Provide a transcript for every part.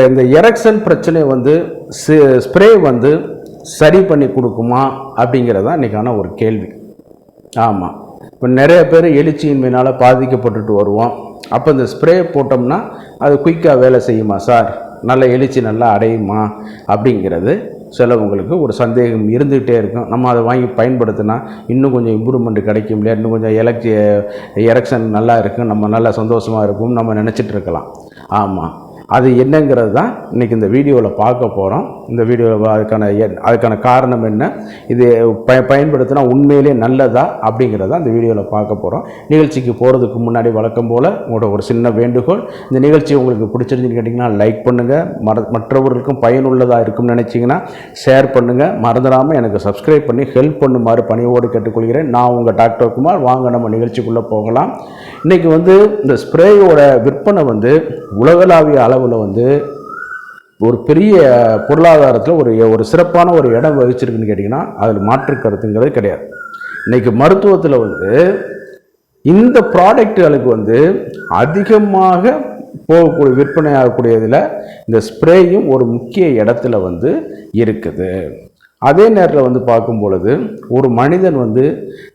இந்த எரெக்ஷன் பிரச்சனை வந்து ஸ்ப்ரே வந்து சரி பண்ணி கொடுக்குமா அப்படிங்கிறது தான் இன்றைக்கான ஒரு கேள்வி. ஆமாம், இப்போ நிறைய பேர் எழுச்சியின்மையினால் பாதிக்கப்பட்டுட்டு வருவோம். அப்போ இந்த ஸ்ப்ரே போட்டோம்னா அது குயிக்காக வேலை செய்யுமா சார், நல்ல எழுச்சி நல்லா அடையுமா அப்படிங்கிறது சிலவங்களுக்கு ஒரு சந்தேகம் இருந்துகிட்டே இருக்கும். நம்ம அதை வாங்கி பயன்படுத்தினா இன்னும் கொஞ்சம் இம்ப்ரூவ்மெண்ட் கிடைக்கும் இல்லையா, இன்னும் கொஞ்சம் எரெக்ஷன் நல்லா இருக்கும், நம்ம நல்லா சந்தோஷமாக இருக்கும் நம்ம நினச்சிட்டு இருக்கலாம். ஆமாம், அது என்னங்கிறது தான் இன்றைக்கி இந்த வீடியோவில் பார்க்க போகிறோம். இந்த வீடியோவில் அதுக்கான காரணம் என்ன, இது பயன்படுத்தினா உண்மையிலே நல்லதா அப்படிங்கிறத இந்த வீடியோவில் பார்க்க போகிறோம். நிகழ்ச்சிக்கு போகிறதுக்கு முன்னாடி வழக்கம் போல் உங்களோட ஒரு சின்ன வேண்டுகோள், இந்த நிகழ்ச்சி உங்களுக்கு பிடிச்சிருந்துன்னு கேட்டிங்கன்னா லைக் பண்ணுங்கள், மற்றவர்களுக்கும் பயனுள்ளதாக இருக்கும்னு நினச்சிங்கன்னா ஷேர் பண்ணுங்கள், மறந்துடாமல் எனக்கு சப்ஸ்கிரைப் பண்ணி ஹெல்ப் பண்ணுமாறு பணியோடு கேட்டுக்கொள்கிறேன். நான் உங்கள் டாக்டர் குமார். வாங்க நம்ம நிகழ்ச்சிக்குள்ளே போகலாம். இன்றைக்கி வந்து இந்த ஸ்ப்ரேயோட விற்பனை வந்து உலகளாவிய அளவில் வந்து ஒரு பெரிய பொருளாதாரத்தில் ஒரு சிறப்பான ஒரு இடம் வகிச்சிருக்குன்னு கேட்டிங்கன்னா அதில் மாற்று கருத்துங்கிறது கிடையாது. இன்றைக்கி மருத்துவத்தில் வந்து இந்த ப்ராடக்டுகளுக்கு வந்து அதிகமாக போகக்கூடிய விற்பனை ஆகக்கூடியதில் இந்த ஸ்ப்ரேயும் ஒரு முக்கிய இடத்துல வந்து இருக்குது. அதே நேரத்தில் வந்து பார்க்கும் பொழுது ஒரு மனிதன் வந்து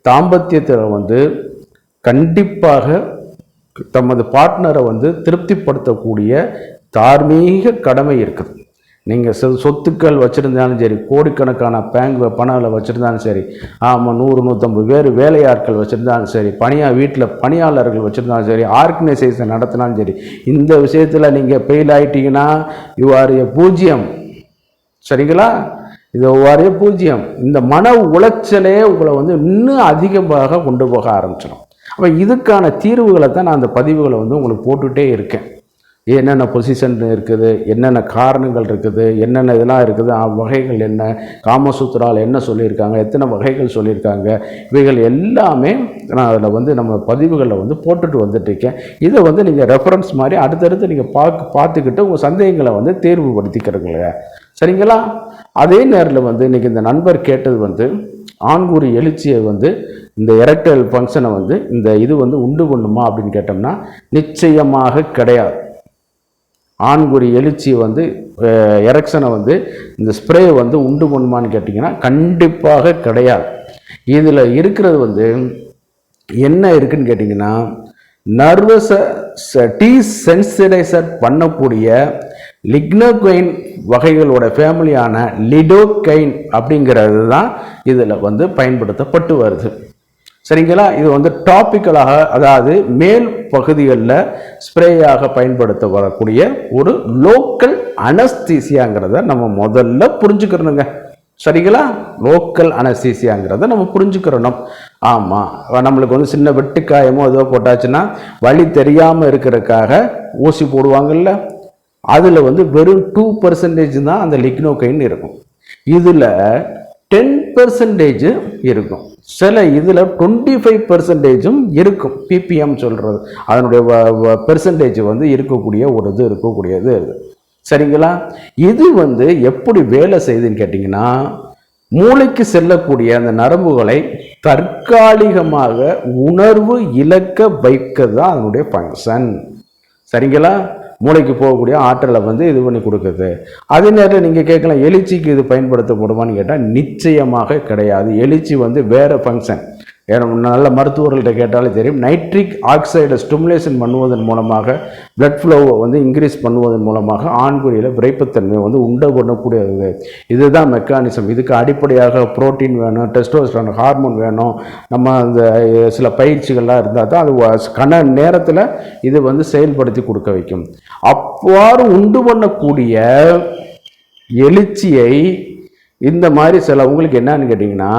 தாம்பத்தியத்தில் வந்து கண்டிப்பாக தமது பார்ட்னரை வந்து திருப்திப்படுத்தக்கூடிய தார்மீக கடமை இருக்குது. நீங்கள் சொத்துக்கள் வச்சுருந்தாலும் சரி, கோடிக்கணக்கான பேங்க் பணங்களை வச்சுருந்தாலும் சரி, ஆமாம் 100-150 பேர் வேலையாட்கள் வச்சுருந்தாலும் சரி, வீட்டில் பணியாளர்கள் வச்சுருந்தாலும் சரி, ஆர்கனைசேஷன் நடத்தினாலும் சரி, இந்த விஷயத்தில் நீங்கள் ஃபெயில் ஆகிட்டீங்கன்னா யூ ஆர் ஏ பூஜ்ஜியம். சரிங்களா, இது ஒவ்வொரு பூஜ்ஜியம். இந்த மன உளைச்சலே உங்களை வந்து இன்னும் அதிகமாக கொண்டு போக ஆரம்பிச்சிடும். அப்போ இதுக்கான தீர்வுகளை தான் நான் அந்த பதிவுகளை வந்து உங்களுக்கு போட்டுகிட்டே இருக்கேன். என்னென்ன பொசிஷன் இருக்குது, என்னென்ன காரணங்கள் இருக்குது, என்னென்ன இதெல்லாம் இருக்குது, வகைகள் என்ன, காமசூத்ரால் என்ன சொல்லியிருக்காங்க, எத்தனை வகைகள் சொல்லியிருக்காங்க, இவைகள் எல்லாமே நான் அதில் வந்து நம்ம பதிவுகளில் வந்து போட்டுட்டு வந்துட்டுருக்கேன். இதை வந்து நீங்கள் ரெஃபரன்ஸ் மாதிரி அடுத்தடுத்து நீங்கள் பார்த்துக்கிட்டு உங்கள் சந்தேகங்களை வந்து தேர்வுபடுத்திக்கிறீங்களே, சரிங்களா. அதே நேரத்தில் வந்து இன்றைக்கி இந்த நண்பர் கேட்டது வந்து ஆண்குறி எழுச்சியை வந்து இந்த எரெக்டைல் ஃபங்க்ஷனை வந்து இந்த இது வந்து உண்டு பண்ணுமா அப்படின்னு கேட்டோம்னா நிச்சயமாக கிடையாது. ஆண்குறி எழுச்சி வந்து எரெக்ஷனை வந்து இந்த ஸ்ப்ரே வந்து உண்டு பண்ணுமான்னு கேட்டிங்கன்னா கண்டிப்பாக கிடையாது. இதில் இருக்கிறது வந்து என்ன இருக்குதுன்னு கேட்டிங்கன்னா நர்வஸை டீசென்சிடைசர் பண்ணக்கூடிய லிக்னோகைன் வகைகளோட ஃபேமிலியான லிடோகைன் அப்படிங்கிறது தான் இதில் வந்து பயன்படுத்தப்பட்டு வருது. சரிங்களா, இது வந்து டாப்பிக்கலாக, அதாவது மேல் பகுதிகளில் ஸ்ப்ரேயாக பயன்படுத்த வரக்கூடிய ஒரு லோக்கல் அனஸ்தீசியாங்கிறத நம்ம முதல்ல புரிஞ்சுக்கிறணுங்க. சரிங்களா, லோக்கல் அனஸ்தீசியாங்கிறத நம்ம புரிஞ்சுக்கிறணும். ஆமாம், நம்மளுக்கு வந்து சின்ன வெட்டுக்காயமோ ஏதோ போட்டாச்சுன்னா வலி தெரியாமல் இருக்கிறதுக்காக ஊசி போடுவாங்கல்ல, அதில் வந்து வெறும் 2% தான் அந்த லிக்னோகைன் இருக்கும். இதில் 10% இருக்கும். சில இதில் 25% இருக்கும். பிபிஎம் சொல்கிறது அதனுடைய பெர்சன்டேஜ் வந்து இருக்கக்கூடியது. சரிங்களா, இது வந்து எப்படி வேலை செய்யுதுன்னு கேட்டிங்கன்னா மூளைக்கு செல்லக்கூடிய அந்த நரம்புகளை தற்காலிகமாக உணர்வு இழக்க வைக்க தான் அதனுடைய ஃபங்க்ஷன். சரிங்களா, மூளைக்கு போகக்கூடிய ஆற்றலை வந்து இது பண்ணி கொடுக்குது. அதே நேரத்தில் நீங்கள் கேட்கலாம் எழுச்சிக்கு இது பயன்படுத்தப்படுமான்னு கேட்டால் நிச்சயமாக கிடையாது. எழுச்சி வந்து வேறு ஃபங்க்ஷன். நல்ல மருத்துவர்கள்ட்ட கேட்டாலும் தெரியும். நைட்ரிக் ஆக்சைடை ஸ்டிமுலேஷன் பண்ணுவதன் மூலமாக பிளட் ஃப்ளோவை வந்து இன்க்ரீஸ் பண்ணுவதன் மூலமாக ஆண்குறியில் விரைப்புத்தன்மை வந்து உண்டு பண்ணக்கூடியது. இதுதான் மெக்கானிசம். இதுக்கு அடிப்படையாக புரோட்டீன் வேணும், டெஸ்டோஸ்டெரான் ஹார்மோன் வேணும், நம்ம அந்த சில பயிற்சிகள்லாம் இருந்தால் தான் அது நேரத்தில் இது வந்து செயல்படுத்தி கொடுக்க வைக்கும். அவ்வாறு உண்டு பண்ணக்கூடிய எழுச்சியை இந்த மாதிரி சிலவங்களுக்கு என்னன்னு கேட்டிங்கன்னா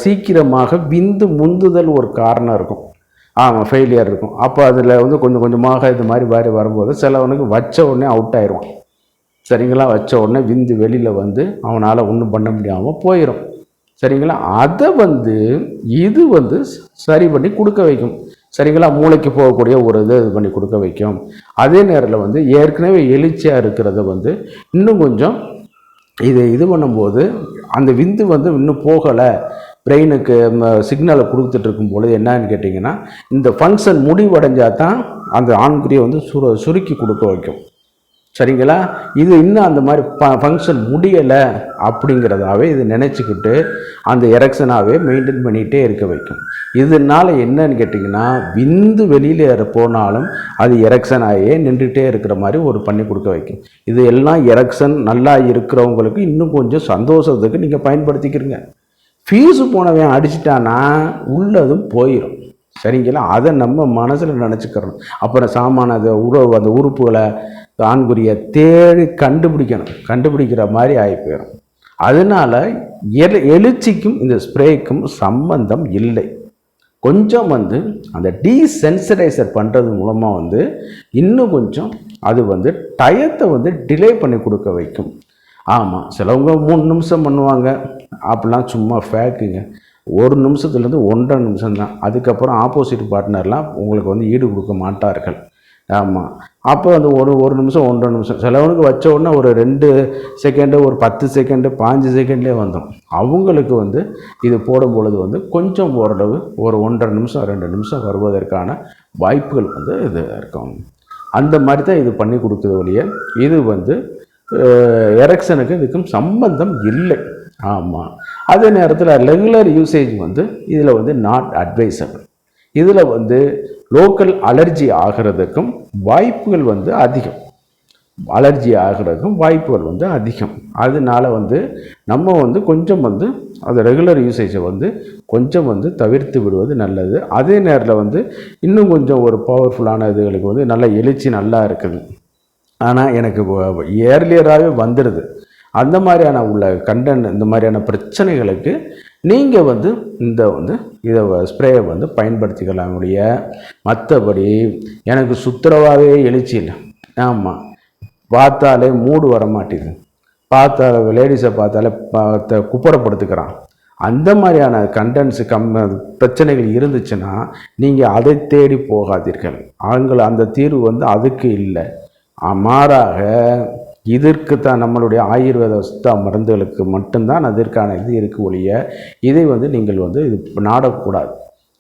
சீக்கிரமாக விந்து முந்துதல் ஒரு காரணம் இருக்கும். ஆமாம், ஃபெயிலியர் இருக்கும். அப்போ அதில் வந்து கொஞ்சம் கொஞ்சமாக இது மாதிரி வரும்போது சிலவனுக்கு வச்ச உடனே அவுட் ஆயிடுவான். சரிங்களா, வச்ச உடனே விந்து வெளியில் வந்து அவனால் ஒன்றும் பண்ண முடியாமல் போயிடும். சரிங்களா, அதை வந்து இது வந்து சரி பண்ணி கொடுக்க வைக்கும். சரிங்களா, மூளைக்கு போகக்கூடிய ஒரு இது பண்ணி கொடுக்க வைக்கும். அதே நேரத்தில் வந்து ஏற்கனவே எழுச்சியாக இருக்கிறத வந்து இன்னும் கொஞ்சம் இது பண்ணும்போது அந்த விந்து வந்து இன்னும் போகலை, பிரெயினுக்கு சிக்னலை கொடுத்துட்டு இருக்கும் பொழுது என்னன்னு கேட்டிங்கன்னா இந்த ஃபங்க்ஷன் முடிவடைஞ்சால் தான் அந்த ஆண்குறியை வந்து சுருக்கி கொடுக்க வைக்கும். சரிங்களா? இது இன்னும் அந்த மாதிரி ஃபங்க்ஷன் முடியலை அப்படிங்கிறதாவே இது நினச்சிக்கிட்டு அந்த எரெக்ஷனாகவே மெயின்டைன் பண்ணிகிட்டே இருக்க வைக்கும். இதனால் என்னன்னு கேட்டிங்கன்னா, விந்து வெளியில் போனாலும் அது எரெக்ஷனாகவே நின்றுகிட்டே இருக்கிற மாதிரி ஒரு பண்ணி கொடுக்க வைக்கும். இது எல்லாம் எரெக்ஷன் நல்லா இருக்கிறவங்களுக்கு இன்னும் கொஞ்சம் சந்தோஷத்துக்கு நீங்கள் பயன்படுத்திக்கிறீங்க. ஃபீஸு போனவன் அடிச்சிட்டானா உள்ளதும் போயிடும். சரிங்களா? அதை நம்ம மனசில் நினச்சிக்கிறோம். அப்புறம் சாமான அந்த உறுப்புகளை ஆண்குறியை தேடி கண்டுபிடிக்கிற மாதிரி ஆகி போயிடும். அதனால் எழுச்சிக்கும் இந்த ஸ்ப்ரேக்கும் சம்பந்தம் இல்லை. கொஞ்சம் அந்த டீசென்சிடைசர் பண்ணுறது மூலமாக இன்னும் கொஞ்சம் அது டயத்தை டிலே பண்ணி கொடுக்க வைக்கும். ஆமாம், சிலவங்க 3 நிமிஷம் பண்ணுவாங்க, அப்படிலாம் சும்மா ஃபேக்குங்க. 1 நிமிஷத்துலேருந்து 1.5 நிமிஷம் தான். அதுக்கப்புறம் ஆப்போசிட் பார்ட்னர்லாம் உங்களுக்கு ஈடு கொடுக்க மாட்டார்கள். ஆமாம், அப்போ ஒரு நிமிஷம் 1.5 நிமிஷம் சிலவனுக்கு வச்ச உடனே ஒரு 2 செகண்டு, ஒரு 10 செகண்டு, 5 செகண்ட்லேயே வந்துடும். அவங்களுக்கு இது போடும் பொழுது கொஞ்சம் ஓரளவு ஒரு 1.5 நிமிஷம் 2 நிமிஷம் வருவதற்கான வாய்ப்புகள் இது இருக்கும். அந்த மாதிரி தான் இது பண்ணி கொடுக்குறது ஒழிய இது எரெக்ஷனுக்கு இதுக்கும் சம்பந்தம் இல்லை. ஆமாம், அதே நேரத்தில் ரெகுலர் யூசேஜ் இதில் நாட் அட்வைசபிள். இதில் லோக்கல் அலர்ஜி ஆகிறதுக்கும் வாய்ப்புகள் அதிகம். அதிகம். அதனால நம்ம கொஞ்சம் அது ரெகுலர் யூசேஜை கொஞ்சம் தவிர்த்து விடுவது நல்லது. அதே நேரத்தில் இன்னும் கொஞ்சம் ஒரு பவர்ஃபுல்லான இதுகளுக்கு நல்ல எழுச்சி நல்லா இருக்குது. ஆனால் எனக்கு ஏர்லியராகவே வந்துடுது. அந்த மாதிரியான உள்ள இந்த மாதிரியான பிரச்சனைகளுக்கு நீங்கள் இந்த இதை ஸ்ப்ரேயை பயன்படுத்திக்கலாம் முடிய. மற்றபடி எனக்கு சுத்தரவாகவே எழுச்சி இல்லை. ஆமாம், பார்த்தாலே மூடு வர மாட்டேங்குது, பார்த்தாலே லேடிஸை பார்த்தாலே குப்பரப்படுத்துக்கிறான். அந்த மாதிரியான பிரச்சனைகள் இருந்துச்சுன்னா நீங்கள் அதை தேடி போகாதீர்கள். அந்த தீர்வு அதுக்கு இல்லை. மாறாக இதற்கு தான் நம்மளுடைய ஆயுர்வேத சித்தா மருந்துகளுக்கு மட்டும்தான் அதற்கான இது இருக்கு ஒழிய இதை நீங்கள் இது நாடக்கூடாது.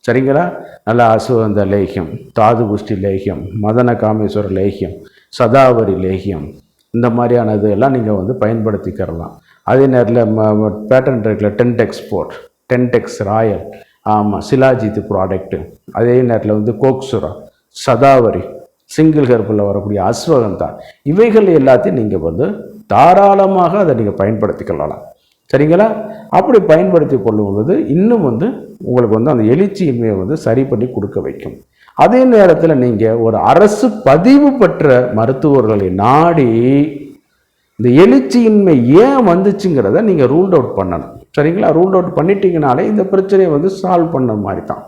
சரிங்களா? நல்ல அசுவந்த லேகியம், தாது புஷ்டி லேகியம், மதன காமேஸ்வர லேகியம், சதாவரி லேகியம், இந்த மாதிரியான இதெல்லாம் நீங்கள் பயன்படுத்திக்கிறலாம். அதே நேரத்தில் பேட்டன் இருக்குல்ல, டென்டெக்ஸ் ராயல், ஆமாம், சிலாஜித் ப்ராடக்ட்டு, அதே நேரத்தில் கோக்சுரா, சதாவரி, சிங்கிள் ஹெர்பில் வரக்கூடிய அஸ்வகந்தா, இவைகள் எல்லாத்தையும் நீங்கள் தாராளமாக அதை நீங்கள் பயன்படுத்திக்கலாம். சரிங்களா? அப்படி பயன்படுத்தி கொள்ளும்போது இன்னும் உங்களுக்கு அந்த எழுச்சியின்மையை சரி பண்ணி கொடுக்க வைக்கும். அதே நேரத்தில் நீங்கள் ஒரு அரசு பதிவு பெற்ற மருத்துவர்களை நாடி இந்த எழுச்சியின்மை ஏன் வந்துச்சுங்கிறத நீங்கள் ரூல்ட் அவுட் பண்ணணும். சரிங்களா? ரூல்ட் அவுட் பண்ணிட்டீங்கனாலே இந்த பிரச்சனையை சால்வ் பண்ண மாதிரி தான்.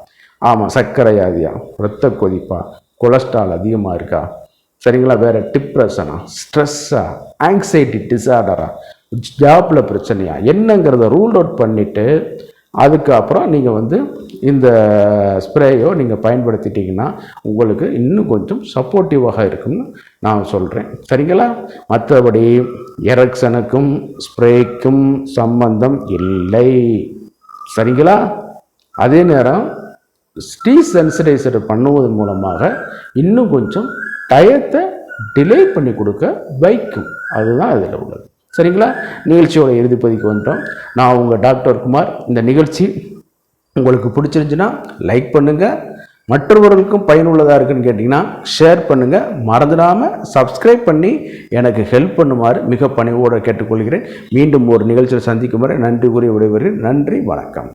ஆமாம், சர்க்கரை வியாதியா, இரத்த கொதிப்பா, கொலஸ்ட்ரால் அதிகமாக இருக்கா, சரிங்களா, வேறு டிப்ரெஷனா, ஸ்ட்ரெஸ்ஸா, ஆங்ஸைட்டி டிஸார்டரா, ஜாப்பில் பிரச்சனையா என்னங்கிறத ரூல் அவுட் பண்ணிவிட்டு அதுக்கப்புறம் நீங்கள் இந்த ஸ்ப்ரேயோ நீங்கள் பயன்படுத்திட்டிங்கன்னா உங்களுக்கு இன்னும் கொஞ்சம் சப்போர்ட்டிவாக இருக்கும்னு நான் சொல்கிறேன். சரிங்களா? மற்றபடி எரெக்ஷனுக்கும் ஸ்ப்ரேக்கும் சம்பந்தம் இல்லை. சரிங்களா? அதே நேரம் டீசென்சிடைசர் பண்ணுவதன் மூலமாக இன்னும் கொஞ்சம் டயத்தை டிலே பண்ணி கொடுக்க வைக்கும். அதுதான் அதில் உள்ளது. சரிங்களா? நிகழ்ச்சியோட இறுதிப்பதிக்கு வந்துட்டோம். நான் உங்கள் டாக்டர் குமார். இந்த நிகழ்ச்சி உங்களுக்கு பிடிச்சிருந்துச்சுன்னா லைக் பண்ணுங்கள், மற்றவர்களுக்கும் பயனுள்ளதாக இருக்குன்னு கேட்டிங்கன்னா ஷேர் பண்ணுங்கள், மறந்துடாமல் சப்ஸ்கிரைப் பண்ணி எனக்கு ஹெல்ப் பண்ணுமாறு மிக பணிவோடு கேட்டுக்கொள்கிறேன். மீண்டும் ஒரு நிகழ்ச்சியில் சந்திக்கும் வரை நன்றி கூறி விடைபெறுகிறேன். நன்றி, வணக்கம்.